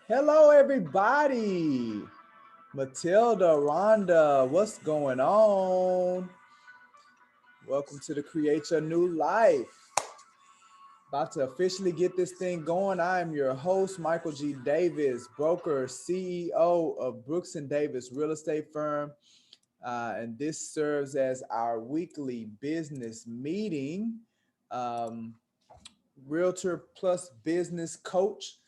Hello, everybody. Matilda, Rhonda, what's going on? Welcome to the Create Your New Life. About to officially get this thing going. I am your host, Michael G. Davis, broker, CEO of Brooks and Davis Real Estate Firm. And this serves as our weekly business meeting. Um, Realtor plus business coach,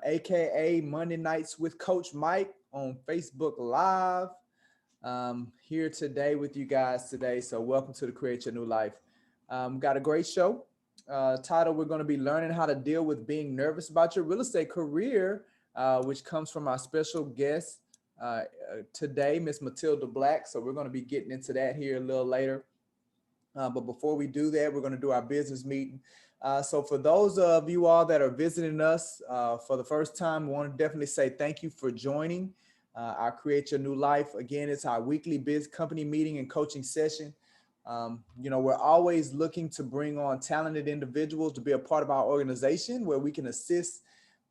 aka Monday Nights with Coach Mike on Facebook Live. Here today with you guys today. So welcome to the Create Your New Life. Got a great show. Title: We're going to be learning how to deal with being nervous about your real estate career, which comes from our special guest today, Miss Matilda Black. So we're going to be getting into that here a little later. But before we do that, we're going to do our business meeting. So for those of you all that are visiting us for the first time, we want to definitely say thank you for joining our Create Your New Life. Again, it's our weekly biz company meeting and coaching session. We're always looking to bring on talented individuals to be a part of our organization where we can assist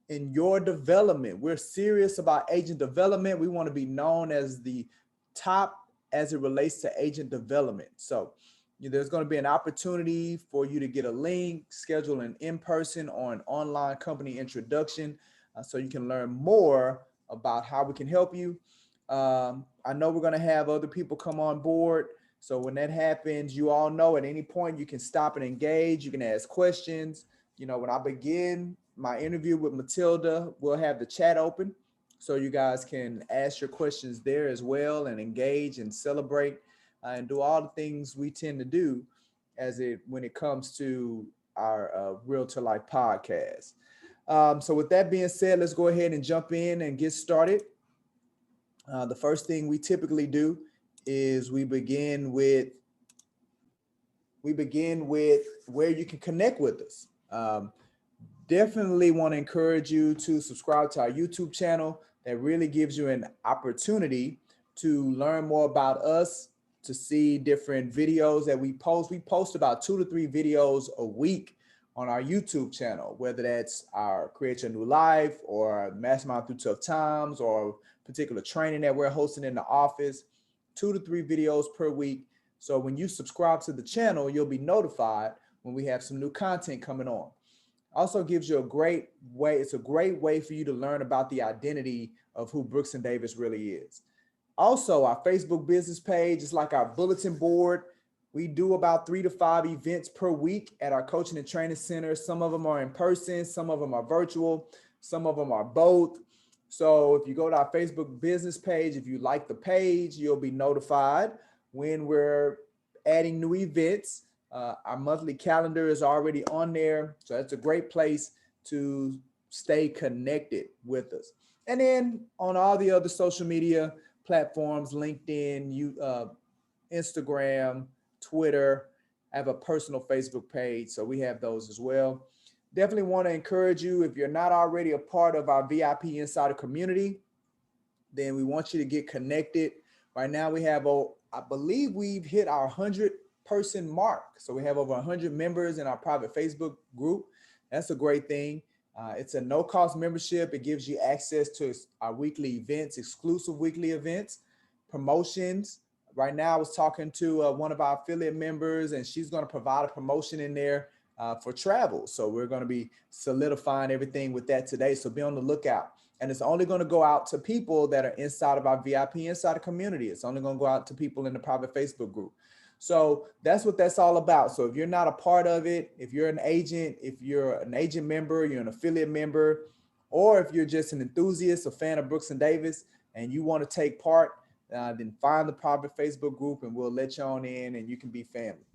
in your development. We're serious about agent development. We want to be known as the top as it relates to agent development. So there's going to be an opportunity for you to get a link, schedule an in-person or an online company introduction so you can learn more about how we can help you. I know we're going to have other people come on board. So when that happens, you all know at any point you can stop and engage. You can ask questions. When I begin my interview with Matilda, we'll have the chat open so you guys can ask your questions there as well and engage and celebrate and do all the things we tend to do when it comes to our Realtor Life podcast. So with that being said, let's go ahead and jump in and get started. The first thing we typically do is we begin with where you can connect with us. Definitely want to encourage you to subscribe to our YouTube channel. That really gives you an opportunity to learn more about us, to see different videos that we post. We post about 2 to 3 videos a week on our YouTube channel, whether that's our Create Your New Life or Mastermind Through Tough Times or particular training that we're hosting in the office, 2 to 3 videos per week. So when you subscribe to the channel, you'll be notified when we have some new content coming on. Also gives you a great way. It's a great way for you to learn about the identity of who Brooks and Davis really is. Also, our Facebook business page is like our bulletin board. We do about 3 to 5 events per week at our coaching and training center. Some of them are in person, some of them are virtual, some of them are both. So if you go to our Facebook business page, if you like the page, you'll be notified when we're adding new events. Our monthly calendar is already on there. So that's a great place to stay connected with us. And then on all the other social media platforms, LinkedIn, Instagram, Twitter, I have a personal Facebook page. So we have those as well. Definitely want to encourage you, if you're not already a part of our VIP Insider community, then we want you to get connected. Right now we have, I believe we've hit our 100-person mark. So we have over 100 members in our private Facebook group. That's a great thing. It's a no-cost membership. It gives you access to our weekly events, exclusive weekly events, promotions. Right now I was talking to one of our affiliate members, and she's going to provide a promotion in there for travel. So we're going to be solidifying everything with that today. So be on the lookout. And it's only going to go out to people that are inside of our VIP Insider community. It's only going to go out to people in the private Facebook group. So that's what that's all about. So if you're not a part of it, if you're an agent member, you're an affiliate member, or if you're just an enthusiast, a fan of Brooks and Davis, and you want to take part, then find the private Facebook group and we'll let you on in and you can be family.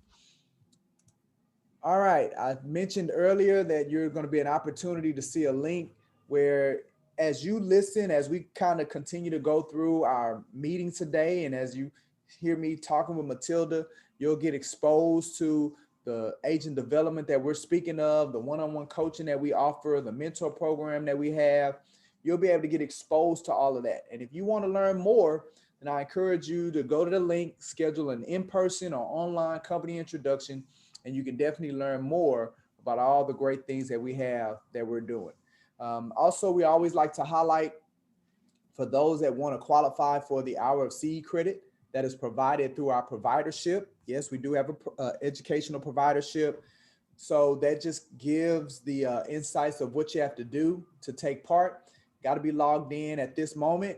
All right. I mentioned earlier that you're going to be an opportunity to see a link where as you listen, as we kind of continue to go through our meeting today, and as you hear me talking with Matilda, you'll get exposed to the agent development that we're speaking of, the one-on-one coaching that we offer, the mentor program that we have. You'll be able to get exposed to all of that. And if you want to learn more, then I encourage you to go to the link, schedule an in-person or online company introduction, and you can definitely learn more about all the great things that we have that we're doing. Also, we always like to highlight for those that want to qualify for the Hour of Seed credit that is provided through our providership. Yes, we do have a educational providership. So that just gives the insights of what you have to do to take part. Got to be logged in at this moment.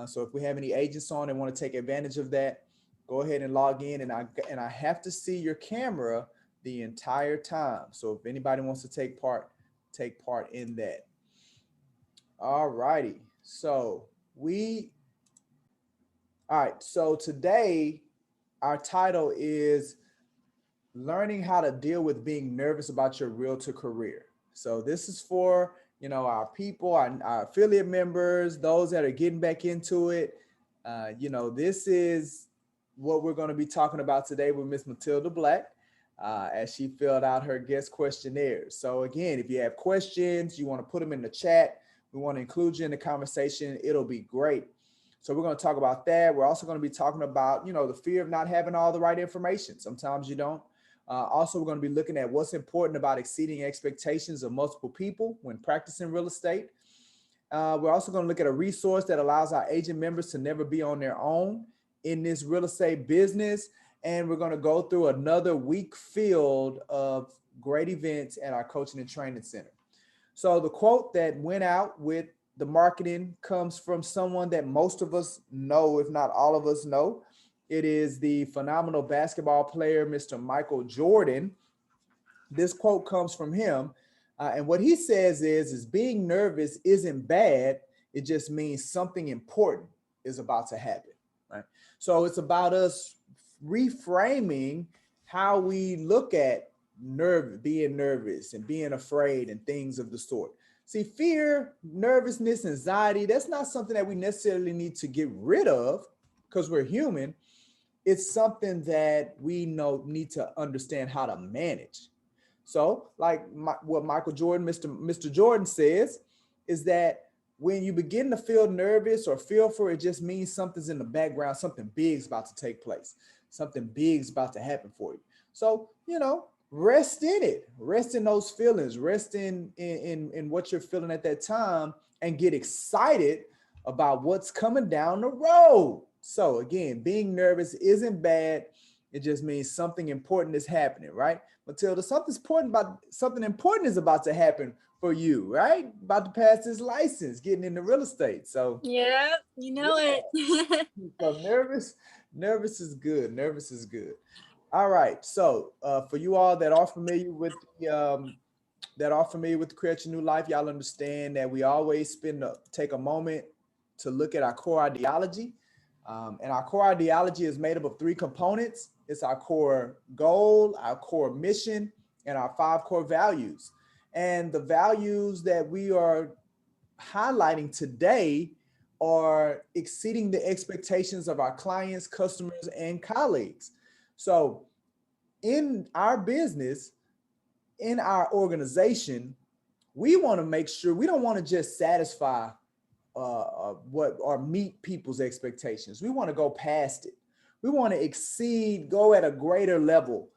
So if we have any agents on and want to take advantage of that, go ahead and log in. And I have to see your camera the entire time. So if anybody wants to take part in that. All righty. So all right. So today our title is learning how to deal with being nervous about your realtor career. So this is for, our people, our affiliate members, those that are getting back into it. This is what we're going to be talking about today with Miss Matilda Black as she filled out her guest questionnaire. So again, if you have questions, you want to put them in the chat. We want to include you in the conversation. It'll be great. So we're going to talk about that. We're also going to be talking about, the fear of not having all the right information. Sometimes you don't. Also, we're going to be looking at what's important about exceeding expectations of multiple people when practicing real estate. We're also going to look at a resource that allows our agent members to never be on their own in this real estate business. And we're going to go through another week filled of great events at our coaching and training center. So the quote that went out with the marketing comes from someone that most of us know, if not all of us know. It is the phenomenal basketball player, Mr. Michael Jordan. This quote comes from him. And what he says is being nervous isn't bad. It just means something important is about to happen, right? So it's about us reframing how we look at being nervous and being afraid and things of the sort. See, fear, nervousness, anxiety, that's not something that we necessarily need to get rid of because we're human. It's something that we need to understand how to manage. So like what Michael Jordan, Mr. Jordan says is that when you begin to feel nervous or fearful, it just means something's in the background, something big's about to take place, something big's about to happen for you. So, rest in it, rest in those feelings, rest in what you're feeling at that time and get excited about what's coming down the road. So again, being nervous isn't bad. It just means something important is happening, right? Matilda, something important is about to happen for you, right? About to pass this license, getting into real estate. So yeah, it. so nervous is good. Nervous is good. All right. So for you all that are familiar with the Create Your New Life, y'all understand that we always take a moment to look at our core ideology. And our core ideology is made up of three components. It's our core goal, our core mission, and our 5 core values. And the values that we are highlighting today are exceeding the expectations of our clients, customers, and colleagues. So in our business, in our organization, we want to make sure we don't want to just satisfy what or meet people's expectations. We want to go past it. We want to go at a greater level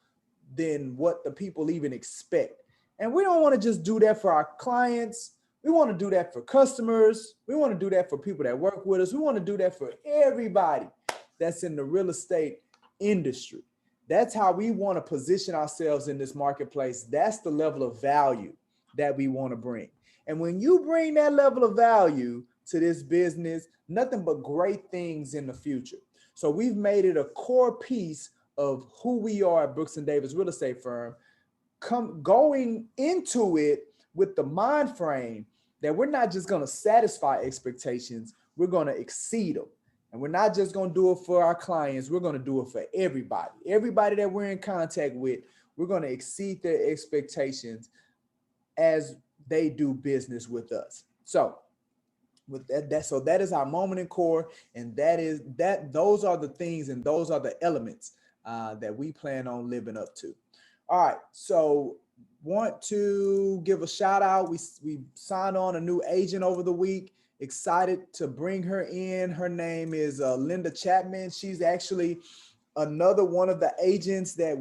than what the people even expect. And we don't want to just do that for our clients. We want to do that for customers. We want to do that for people that work with us. We want to do that for everybody that's in the real estate industry. That's how we want to position ourselves in this marketplace. That's the level of value that we want to bring. And when you bring that level of value to this business, nothing but great things in the future. So we've made it a core piece of who we are at Brooks and Davis Real Estate Firm, going into it with the mind frame that we're not just going to satisfy expectations, we're going to exceed them. And we're not just going to do it for our clients, we're going to do it for everybody. Everybody that we're in contact with, we're going to exceed their expectations as they do business with us. So with that is our moment in core, and those are the things and those are the elements that we plan on living up to. All right, so want to give a shout out. We signed on a new agent over the week. Excited to bring her in. Her name is Linda Chapman. She's actually another one of the agents that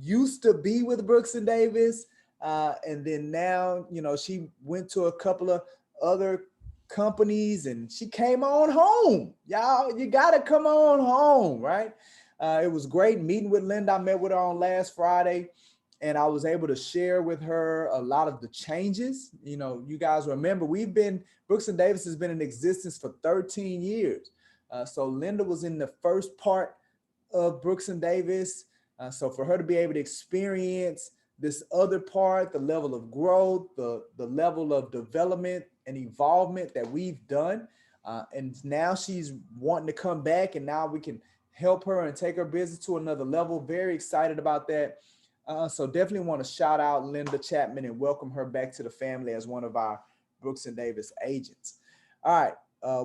used to be with Brooks and Davis. And then now, she went to a couple of other companies and she came on home. Y'all, you got to come on home, right? It was great meeting with Linda. I met with her on last Friday and I was able to share with her a lot of the changes. You guys remember Brooks and Davis has been in existence for 13 years. So Linda was in the first part of Brooks and Davis. So for her to be able to experience this other part, the level of growth, the level of development and evolvement that we've done, and now she's wanting to come back, and now we can help her and take her business to another level. Very excited about that. So definitely want to shout out Linda Chapman and welcome her back to the family as one of our Brooks and Davis agents. All right.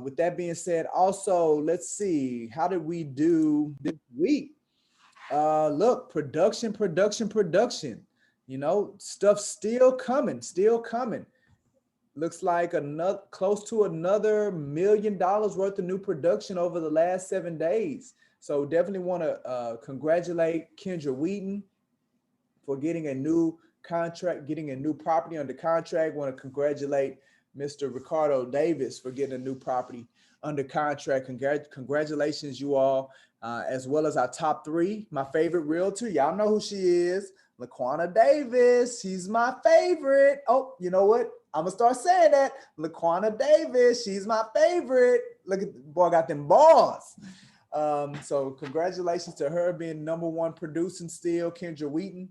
With that being said, also, let's see, how did we do this week? Look, production. Stuff still coming, still coming. Looks like another close to another $1 million worth of new production over the last 7 days. So definitely want to congratulate Kendra Wheaton for getting a new contract, getting a new property under contract. Want to congratulate Mr. Ricardo Davis for getting a new property under contract. Congratulations, you all, as well as our top three. My favorite realtor, y'all know who she is, Laquana Davis. She's my favorite. Oh, you know what? I'm gonna start saying that. Laquana Davis, she's my favorite. Look at the boy, got them balls. So congratulations to her being number one producing still. Kendra Wheaton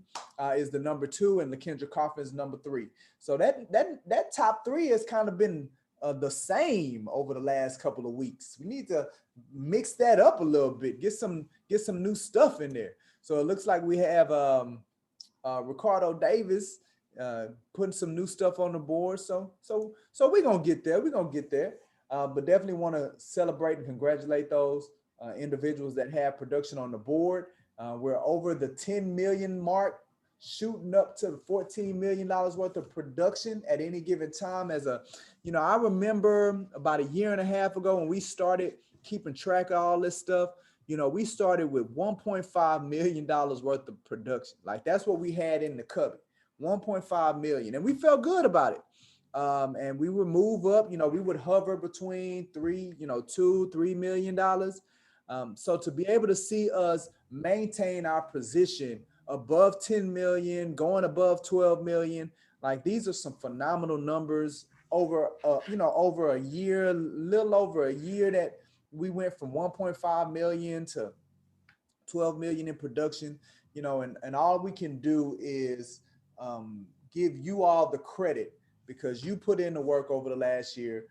is the number two, and LaKendra Coffin is number three. So that top three has kind of been the same over the last couple of weeks. We need to mix that up a little bit, get some new stuff in there. So it looks like we have Ricardo Davis putting some new stuff on the board. So we're gonna get there. We're gonna get there. But definitely want to celebrate and congratulate those individuals that have production on the board. We're over the 10 million mark, shooting up to the $14 million worth of production at any given time. I remember about a year and a half ago when we started keeping track of all this stuff, we started with $1.5 million worth of production. Like that's what we had in the cubby, 1.5 million. And we felt good about it. And we would move up, we would hover between $2-3 million. So to be able to see us maintain our position above 10 million, going above 12 million, like these are some phenomenal numbers over, over a year, little over a year that we went from 1.5 million to 12 million in production, and all we can do is give you all the credit because you put in the work over the last year,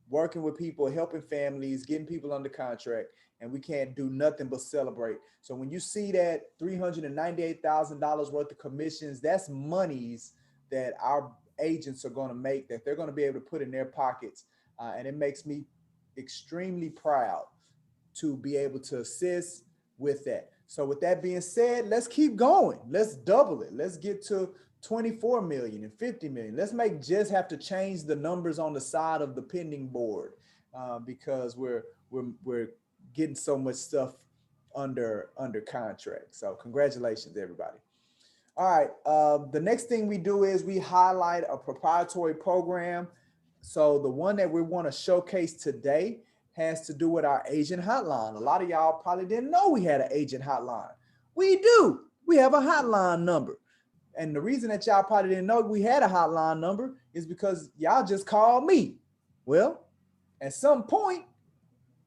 working with people, helping families, getting people under contract, and we can't do nothing but celebrate. So when you see that $398,000 worth of commissions, that's monies that our agents are going to make, that they're going to be able to put in their pockets. And it makes me extremely proud to be able to assist with that. So with that being said, let's keep going. Let's double it. Let's get to 24 million and 50 million. Let's make Jess have to change the numbers on the side of the pending board because we're getting so much stuff under contract. So congratulations, everybody. All right. The next thing we do is we highlight a proprietary program. So the one that we want to showcase today has to do with our agent hotline. A lot of y'all probably didn't know we had an agent hotline. We do. We have a hotline number. And the reason that y'all probably didn't know we had a hotline number is because y'all just called me. Well, at some point,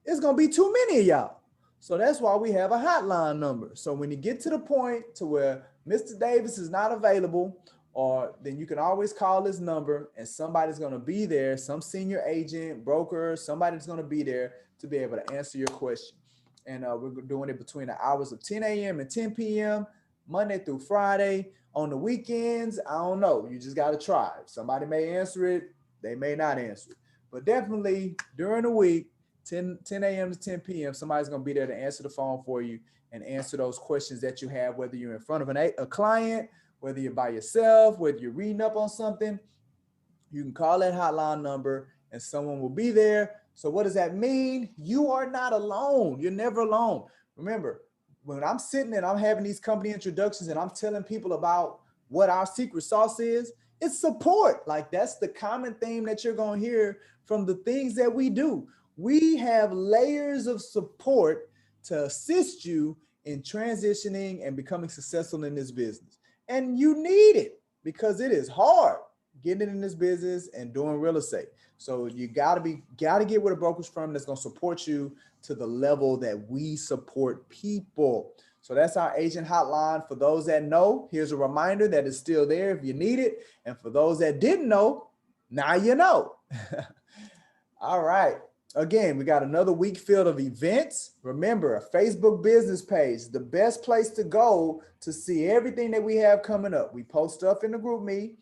it's going to be too many of y'all. So that's why we have a hotline number. So when you get to the point to where Mr. Davis is not available, or then you can always call this number and somebody's going to be there, some senior agent, broker, somebody's going to be there to be able to answer your question. And we're doing it between the hours of 10 a.m. and 10 p.m., Monday through Friday. On the weekends, I don't know. You just got to try. Somebody may answer it. They may not answer it. But definitely during the week, 10 a.m. to 10 p.m., somebody's going to be there to answer the phone for you and answer those questions that you have, whether you're in front of a client, whether you're by yourself, whether you're reading up on something. You can call that hotline number and someone will be there. So what does that mean? You are not alone. You're never alone. Remember, when I'm sitting and I'm having these company introductions and I'm telling people about what our secret sauce is, it's support. Like that's the common theme that you're going to hear from the things that we do. We have layers of support to assist you in transitioning and becoming successful in this business. And you need it because it is hard getting in this business and doing real estate. So you gotta get with a brokerage firm that's gonna support you to the level that we support people. So that's our agent hotline. For those that know, here's a reminder that it's still there if you need it. And for those that didn't know, now you know. All right. Again, we got another week filled of events. Remember, a Facebook business page, the best place to go to see everything that we have coming up. We post stuff in the group me.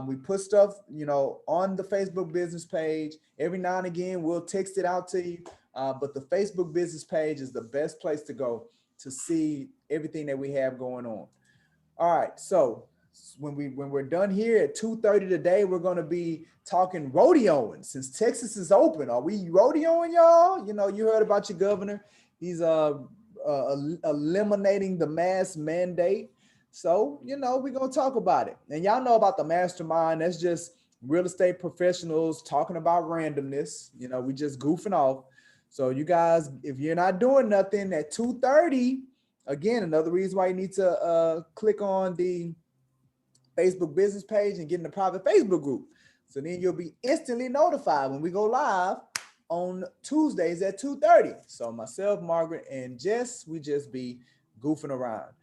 We put stuff, on the Facebook business page. Every now and again, we'll text it out to you. But the Facebook business page is the best place to go to see everything that we have going on. All right, so when we're done here at 2:30 today, we're going to be talking rodeoing. Since Texas is open, are we rodeoing, y'all? You heard about your governor. He's eliminating the mask mandate. So, we're going to talk about it. And y'all know about the mastermind. That's just real estate professionals talking about randomness. We just goofing off. So you guys, if you're not doing nothing at 2:30, again, another reason why you need to click on the Facebook business page and get in the private Facebook group. So then you'll be instantly notified when we go live on Tuesdays at 2:30. So myself, Margaret, and Jess, we just be goofing around.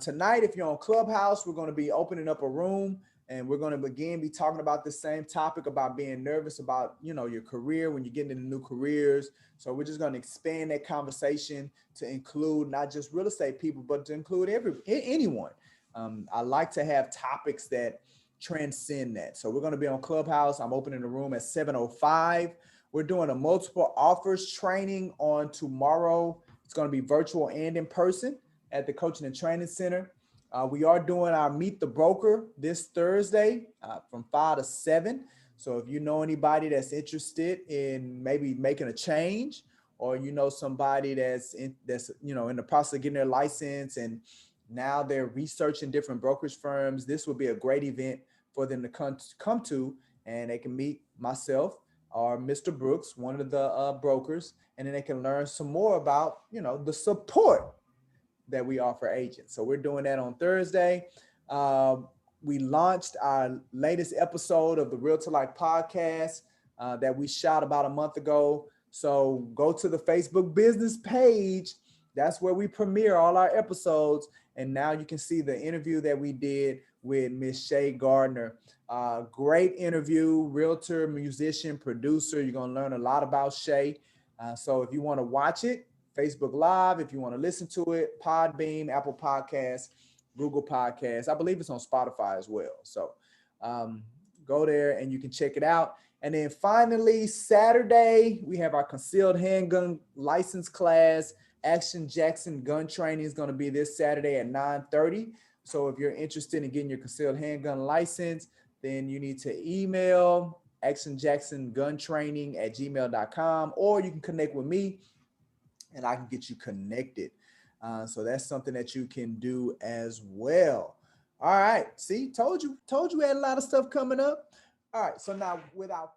Tonight, if you're on Clubhouse, we're going to be opening up a room and we're going to again be talking about the same topic about being nervous about, your career when you're getting into new careers. So we're just going to expand that conversation to include not just real estate people, but to include anyone. I like to have topics that transcend that. So we're going to be on Clubhouse. I'm opening the room at 7:05. We're doing a multiple offers training on tomorrow. It's going to be virtual and in person at the Coaching and Training Center. We are doing our Meet the Broker this Thursday from 5 to 7. So if you know anybody that's interested in maybe making a change, or somebody that's in the process of getting their license and now they're researching different brokerage firms, this will be a great event for them to come to, and they can meet myself or Mr. Brooks, one of the brokers, and then they can learn some more about the support that we offer agents. So we're doing that on Thursday. We launched our latest episode of the Realtor Life podcast that we shot about a month ago. So go to the Facebook business page. That's where we premiere all our episodes. And now you can see the interview that we did with Miss Shay Gardner. Great interview, realtor, musician, producer. You're going to learn a lot about Shay. So if you want to watch it, Facebook Live, if you want to listen to it, Podbean, Apple Podcasts, Google Podcasts. I believe it's on Spotify as well. So go there and you can check it out. And then finally, Saturday, we have our concealed handgun license class. Action Jackson gun training is going to be this Saturday at 9:30. So if you're interested in getting your concealed handgun license, then you need to email actionjacksonguntraining@gmail.com, or you can connect with me and I can get you connected. So that's something that you can do as well. All right. See, told you we had a lot of stuff coming up. All right. So now without